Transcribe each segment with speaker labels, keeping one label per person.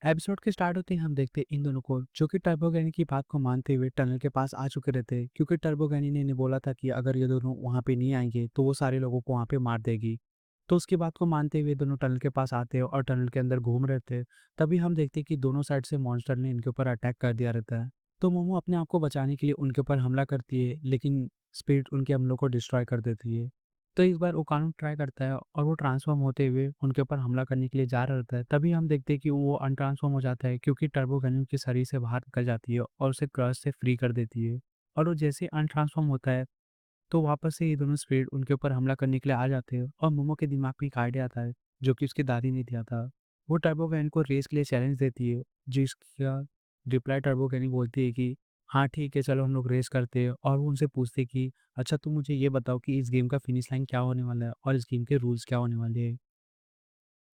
Speaker 1: Episode के start होते ही हम देखते हैं इन दोनों को, जो कि टर्बोगैनी की बात को मानते हुए टनल के पास आ चुके रहते हैं, क्योंकि टर्बोगैनी ने इन्हें बोला था कि अगर ये दोनों वहाँ पे नहीं आएंगे तो वो सारे लोगों को वहाँ पे मार देगी। तो उसकी बात को मानते हुए दोनों टनल के पास आते हैं और टनल के अंदर घूम रहे थे। तभी हम देखते हैं कि दोनों साइड से मॉन्स्टर ने इनके ऊपर अटैक कर दिया रहता है। तो मोमो अपने आप को बचाने के लिए उनके ऊपर हमला करती है, लेकिन स्पिरिट उनके हमलों को डिस्ट्रॉय कर देती है। तो इस बार ओकानो ट्राई करता है और वो ट्रांसफ़ॉर्म होते हुए उनके ऊपर हमला करने के लिए जा रहा होता है। तभी हम देखते हैं कि वो अनट्रांसफ़ॉर्म हो जाता है, क्योंकि टर्बो गन उसके शरीर से बाहर निकल जाती है और उसे क्रश से फ्री कर देती है। और वो जैसे ही अनट्रांसफ़ॉर्म होता है, तो वापस से ये दोनों स्पिरिट उनके ऊपर हमला करने के लिए आ जाते हैं और मोमो के दिमाग में एक आइडिया आता है, जो कि उसकी दादी ने दिया था। वो टर्बो गैन को रेस के लिए चैलेंज देती है, जिसका रिप्लाई टर्बो गैनी बोलती है कि हाँ ठीक है, चलो हम लोग रेस करते हैं। और वो उनसे पूछते हैं कि अच्छा तुम मुझे ये बताओ कि इस गेम का फिनिश लाइन क्या होने वाला है और इस गेम के रूल्स क्या होने वाले हैं।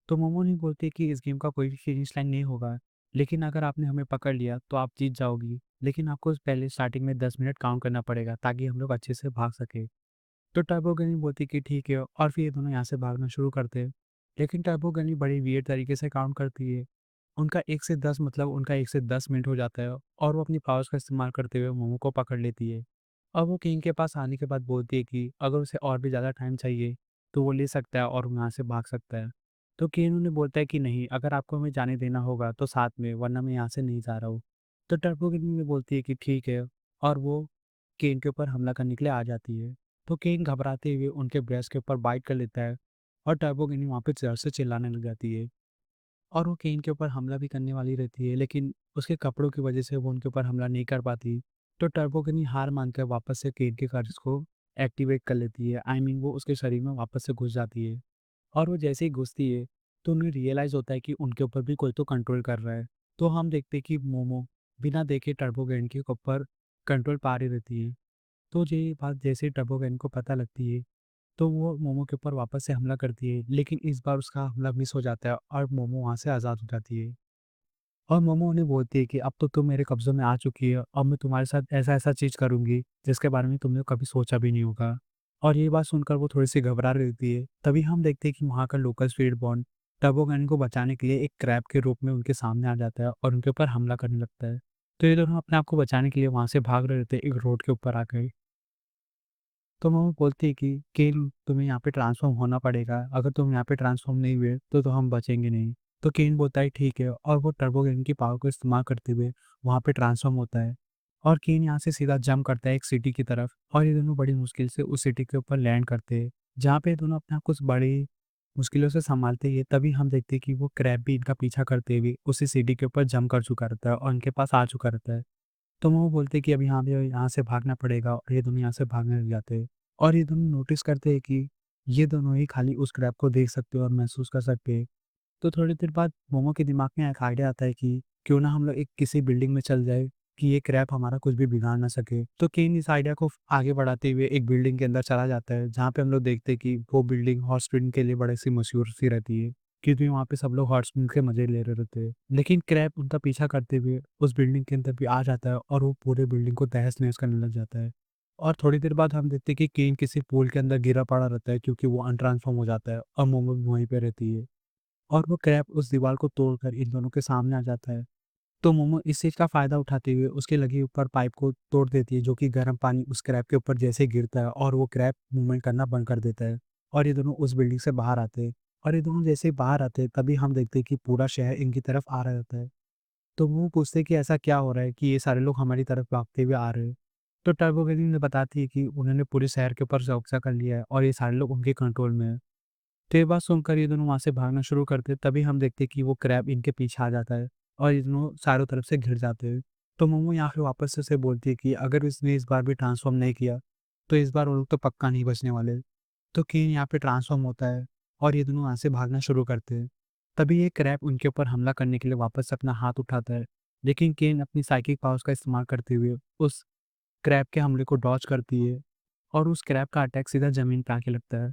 Speaker 1: तो मोमो नहीं बोलती कि इस गेम का कोई भी फिनिश लाइन नहीं होगा, लेकिन अगर आपने हमें पकड़ लिया तो आप जीत जाओगी। लेकिन आपको पहले स्टार्टिंग में 10 मिनट काउंट करना पड़ेगा ताकि हम लोग अच्छे से भाग सकें। तो टर्बोगनी बोलती कि ठीक है, और फिर ये दोनों यहाँ से भागना शुरू करते हैं। लेकिन टर्बोगनी बड़ी वियर्ड तरीके से काउंट करती है। उनका 1 से 10 मतलब उनका 1 से 10 मिनट हो जाता है और वो अपनी पावर्स का इस्तेमाल करते हुए मोमो को पकड़ लेती है। और वो किंग के पास आने के बाद बोलती है कि अगर उसे और भी ज़्यादा टाइम चाहिए तो वो ले सकता है और वहाँ से भाग सकता है। तो केन उन्हें बोलता है कि नहीं, अगर आपको हमें जाने देना होगा तो साथ में, वरना मैं यहाँ से नहीं जा रहा हूँ। तो टर्बोगनी भी बोलती है कि ठीक है, और वो केन के ऊपर हमला करने के लिए आ जाती है। तो केन घबराते हुए उनके ब्रेस्ट के ऊपर बाइट कर लेता है और टर्बोगिनी वहाँ पे जोर से चिल्लाने लग जाती है। और वो केन के ऊपर हमला भी करने वाली रहती है, लेकिन उसके कपड़ों की वजह से वो उनके ऊपर हमला नहीं कर पाती। तो टर्बोगिनी हार मानकर वापस से केन के कर्ज को एक्टिवेट कर लेती है। आई मीन वो उसके शरीर में वापस से घुस जाती है। और वो जैसे ही घुसती है तो उन्हें रियलाइज़ होता है कि उनके ऊपर भी कोई तो कंट्रोल कर रहा है। तो हम देखते हैं कि मोमो बिना देखे टर्बोगैन के ऊपर कंट्रोल पा रही रहती है। तो ये बात जैसे ही टर्बोगैन को पता लगती है, तो वो मोमो के ऊपर वापस से हमला करती है, लेकिन इस बार उसका हमला मिस हो जाता है और मोमो वहाँ से आज़ाद हो जाती है। और मोमो उन्हें बोलती है कि अब तो तुम मेरे कब्ज़ों में आ चुकी है, अब मैं तुम्हारे साथ ऐसा-ऐसा चीज़ करूँगी, जिसके बारे में तुमने कभी सोचा भी नहीं होगा। और ये बात सुनकर वो थोड़ी-सी घबरा रही होती है। तभी हम देखते हैं कि वहाँ का लोकल स्पीड बॉन्ड टर्बोगैन को बचाने के लिए एक क्रैब के रूप में उनके सामने आ जाता है और उनके ऊपर हमला करने लगता है। तो ये दोनों अपने आप को बचाने के लिए वहाँ से भाग रहे होते हैं एक रोड के ऊपर आके। तो मम्मी बोलती है कि केन तुम्हें यहाँ पे ट्रांसफ़ॉर्म होना पड़ेगा, अगर तुम यहाँ पे ट्रांसफ़ॉर्म नहीं हुए तो हम बचेंगे नहीं। तो केन बोलता है ठीक है, और वो टर्बोगैन की पावर को इस्तेमाल करते हुए वहाँ पे ट्रांसफ़ॉर्म होता है। और केन यहाँ से सीधा जंप करता है एक सिटी की तरफ, और ये दोनों बड़ी मुश्किल से उस सिटी के ऊपर लैंड करते हैं, जहाँ पे ये दोनों अपने आप कुछ बड़ी मुश्किलों से सँभालते हैं। तभी हम देखते हैं कि वो क्रैब भी इनका पीछा करते हुए उसी सिटी के ऊपर जंप कर चुका रहता है और इनके पास आ चुका रहता है। तो वो बोलते हैं कि अभी हाँ भैया यहाँ से भागना पड़ेगा, और ये दोनों यहाँ से भागने लग जाते हैं। और ये दोनों नोटिस करते हैं कि ये दोनों ही खाली उस क्रैब को देख सकते हैं और महसूस कर सकते हैं। तो थोड़ी देर बाद मोमो के दिमाग में एक आइडिया आता है कि क्यों ना हम लोग एक किसी बिल्डिंग में चल जाए कि ये क्रैब हमारा कुछ भी बिगाड़ ना सके। तो केन इस आइडिया को आगे बढ़ाते हुए एक बिल्डिंग के अंदर चला जाता है, जहाँ पे हम लोग देखते हैं कि वो बिल्डिंग हॉट स्प्रिंग के लिए बड़ी सी मशहूर सी रहती है, क्योंकि वहाँ पे सब लोग हॉट स्प्रिंग के मज़े ले रहे रहते हैं। लेकिन क्रैब उनका पीछा करते हुए उस बिल्डिंग के अंदर भी आ जाता है और वो पूरे बिल्डिंग को तहस-नहस करने लग जाता है। और थोड़ी देर बाद हम देखते हैं कि केन किसी पूल के अंदर गिरा पड़ा रहता है, क्योंकि वो अनट्रांसफॉर्म हो जाता है और मोमो भी वहीं पे रहती है। और वो क्रैब उस दीवार को तोड़कर इन दोनों के सामने आ जाता है। तो मोमो इस चीज़ का फ़ायदा उठाते हुए उसके लगे ऊपर पाइप को तोड़ देती है, जो कि गर्म पानी उस क्रैब के ऊपर जैसे ही गिरता है और वो क्रैब मूवमेंट करना बंद कर देता है। और ये दोनों उस बिल्डिंग से बाहर आते हैं। और ये दोनों जैसे ही बाहर आते हैं, तभी हम देखते हैं कि पूरा शहर इनकी तरफ आ रहा होता है। तो वो पूछते हैं कि ऐसा क्या हो रहा है कि ये सारे लोग हमारी तरफ भागते हुए आ रहे हैं। तो टर्बोगेनी ने बताती है कि उन्होंने पूरे शहर के ऊपर कब्ज़ा कर लिया है और ये सारे लोग उनके कंट्रोल में हैं। तो ये बात सुनकर ये दोनों वहाँ से भागना शुरू करते हैं, तभी हम देखते हैं कि वो क्रैब इनके पीछे आ जाता है और ये दोनों चारों तरफ से घिर जाते हैं। तो मोमो यहाँ पे वापस से उसे बोलती है कि अगर इसने इस बार भी ट्रांसफ़ॉर्म नहीं किया, तो इस बार वो लोग तो पक्का नहीं बचने वाले। तो केन यहाँ पे ट्रांसफ़ॉर्म होता है और ये दोनों वहाँ से भागना शुरू करते हैं। तभी ये क्रैब उनके ऊपर हमला करने के लिए वापस से अपना हाथ उठाता है, लेकिन केन अपनी साइकिक पावर्स का इस्तेमाल करते हुए उस क्रैब के हमले को डॉज करती है और उस क्रैब का अटैक सीधा ज़मीन पे आके लगता है।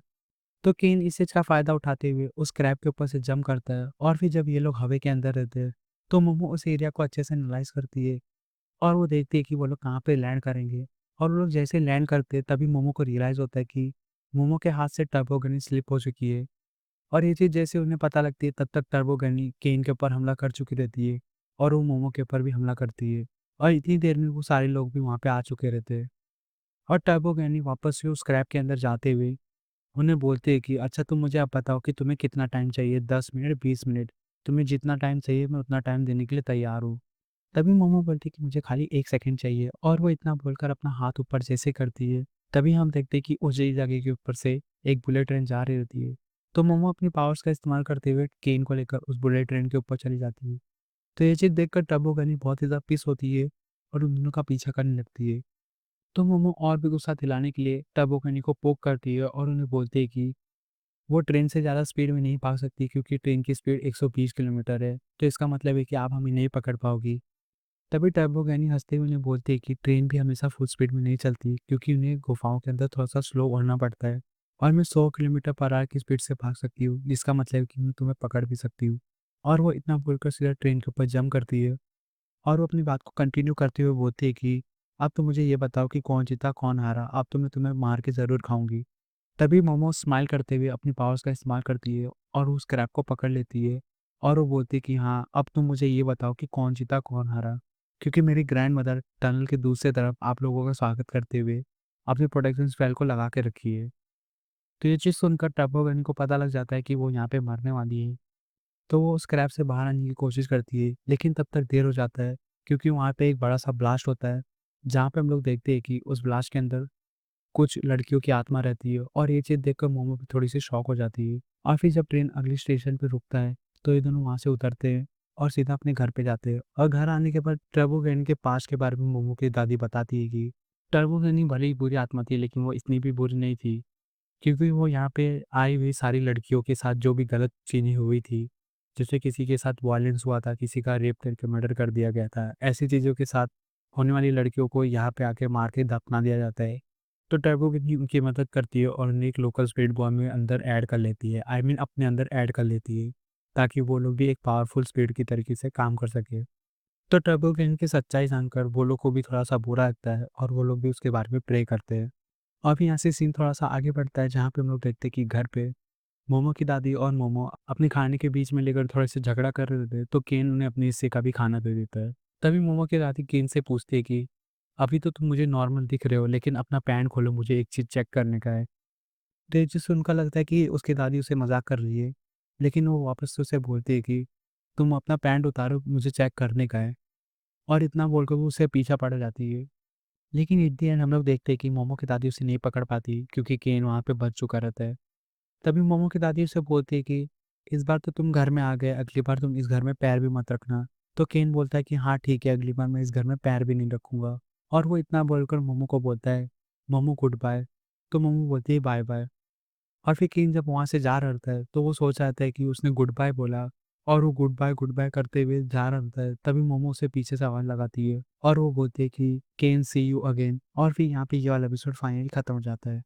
Speaker 1: तो केन इस चीज़ का फ़ायदा उठाते हुए उस क्रैब के ऊपर से जंप करता है, और फिर जब ये लोग हवा के अंदर रहते हैं, तो मोमो उस एरिया को अच्छे से एनालाइज़ करती है और वो देखती है कि वो लोग कहाँ पे लैंड करेंगे। और वो लोग जैसे लैंड करते हैं, तभी मोमो को रियलाइज़ होता है कि मोमो के हाथ से टर्बोगनी स्लिप हो चुकी है और ये चीज़ जैसे उन्हें पता लगती है तब तक टर्बो केन के ऊपर हमला कर चुकी रहती है और वो मोमो के ऊपर भी हमला करती है और इतनी देर में वो सारे लोग भी वहाँ पे आ चुके रहते हैं। और टर्बो वापस से उस स्क्रैप के अंदर जाते हुए उन्हें बोलते हैं कि अच्छा तुम मुझे अब बताओ कि तुम्हें कितना टाइम चाहिए, 10 मिनट, 20 मिनट? तुम्हें जितना टाइम चाहिए मैं उतना टाइम देने के लिए तैयार हूँ। तभी मोमो बोलती है कि मुझे खाली 1 सेकंड चाहिए और वो इतना बोलकर अपना हाथ ऊपर जैसे करती है, तभी हम देखते हैं कि उस जगह के ऊपर से एक बुलेट ट्रेन जा रही होती है। तो मोमो अपनी पावर्स का इस्तेमाल करते हुए केन को लेकर उस बुलेट ट्रेन के ऊपर चली जाती है। तो ये चीज़ देखकर टर्बो बहुत ही ज़्यादा पिस होती है और उन दोनों का पीछा करने लगती है। तो मोमो और भी गुस्सा दिलाने के लिए टर्बो को पोक करती है और उन्हें बोलती है कि वो ट्रेन से ज़्यादा स्पीड में नहीं भाग सकती क्योंकि ट्रेन की स्पीड 120 किलोमीटर है, तो इसका मतलब है कि आप हमें नहीं पकड़ पाओगी। तभी टर्बो हँसते हुए उन्हें बोलती है कि ट्रेन भी हमेशा फुल स्पीड में नहीं चलती क्योंकि उन्हें गुफाओं के अंदर थोड़ा-सा स्लो उड़ना पड़ता है और मैं 100 किलोमीटर पर आवर की स्पीड से भाग सकती हूँ, जिसका मतलब है कि मैं तुम्हें पकड़ भी सकती हूँ। और वो इतना बोलकर सीधा ट्रेन के ऊपर जंप करती है और वो अपनी बात को कंटिन्यू करते हुए बोलती है कि अब तो मुझे ये बताओ कि कौन जीता, कौन हारा? अब तो मैं तुम्हें मार के ज़रूर खाऊँगी। तभी मोमो स्माइल करते हुए अपनी पावर्स का इस्तेमाल करती है और उस क्रैब को पकड़ लेती है और वो बोलती है कि हाँ, अब तुम मुझे ये बताओ कि कौन जीता, कौन हारा? क्योंकि मेरी ग्रैंडमदर टनल के दूसरी तरफ आप लोगों का स्वागत करते हुए अपनी प्रोटेक्शन स्पेल को लगा के रखी है। तो ये चीज़ सुनकर टर्बोगन को पता लग जाता है कि वो यहाँ पे मरने वाली है। तो वो उस क्रैब से बाहर आने की कोशिश करती है, लेकिन तब तक देर हो जाता है क्योंकि वहाँ पे एक बड़ा-सा ब्लास्ट होता है, जहाँ पे हम लोग देखते हैं कि उस ब्लास्ट के अंदर कुछ लड़कियों की आत्मा रहती है और ये चीज़ देखकर मोमो भी थोड़ी-सी शॉक हो जाती है। और फिर जब ट्रेन अगली स्टेशन पे रुकता है, तो ये दोनों वहाँ से उतरते हैं और सीधा अपने घर पे जाते हैं और घर आने के बाद टर्बोगैन के पास्ट के बारे में मोमो की दादी बताती है कि टर्बोगैन भले ही बुरी आत्मा थी, लेकिन वो इतनी भी बुरी नहीं थी क्योंकि वो यहाँ पे आई हुई सारी लड़कियों के साथ जो भी गलत चीज़ें हुई थी, जैसे किसी के साथ वायलेंस हुआ था, किसी का रेप करके मर्डर कर दिया गया था, ऐसी चीज़ों के साथ होने वाली लड़कियों को यहाँ पे आके मार के दफना दिया जाता है। तो टर्बो कितनी उनकी मदद करती है और उन्हें एक लोकल स्पीड बॉम्ब में अंदर ऐड कर लेती है, आई मीन अपने अंदर ऐड कर लेती है, ताकि वो लोग भी एक पावरफुल स्पीड की तरीके से काम कर सके। तो टर्बो किंग की सच्चाई जानकर वो लोग को भी थोड़ा-सा बुरा लगता है और वो लोग भी उसके बारे में प्रे करते हैं। और फिर यहाँ से सीन थोड़ा-सा आगे बढ़ता है जहाँ पे हम लोग देखते हैं कि घर पे मोमो की दादी और मोमो अपने खाने के बीच में लेकर थोड़े-से झगड़ा कर रहे थे, तो केन उन्हें अपने हिस्से का भी खाना दे देता है। तभी मोमो की दादी केन से पूछती है कि अभी तो तुम मुझे नॉर्मल दिख रहे हो, लेकिन अपना पैंट खोलो, मुझे एक चीज़ चेक करने का है। तो ये चीज़ सुनकर लगता है कि उसकी दादी उसे मज़ाक कर रही है, लेकिन वो वापस से उसे बोलती है कि तुम अपना पैंट उतारो, मुझे चेक करने का है। और इतना बोलकर वो उससे पीछा पड़ जाती है। लेकिन एट द एंड हम लोग देखते हैं कि मोमो की दादी उसे नहीं पकड़ पाती क्योंकि केन वहाँ पे बच चुका रहता है। तभी मोमो की दादी उसे बोलती है कि इस बार तो तुम घर में आ गए, अगली बार तुम इस घर में पैर भी मत रखना। तो केन बोलता है कि हाँ ठीक है, अगली बार मैं इस घर में पैर भी नहीं रखूँगा। और वो इतना बोलकर मोमो को बोलता है, मोमो गुड बाय। तो मोमो बोलती है बाय बाय। और फिर किंग जब वहाँ से जा रहा होता है, तो वो सोच रहा था कि उसने गुड बाय बोला और वो गुड बाय करते हुए जा रहा होता है। तभी मोमो उसे पीछे से आवाज़ लगाती है और वो बोलती है कि केन सी यू अगेन। और फिर यहाँ पे ये वाला एपिसोड फाइनली खत्म हो जाता है।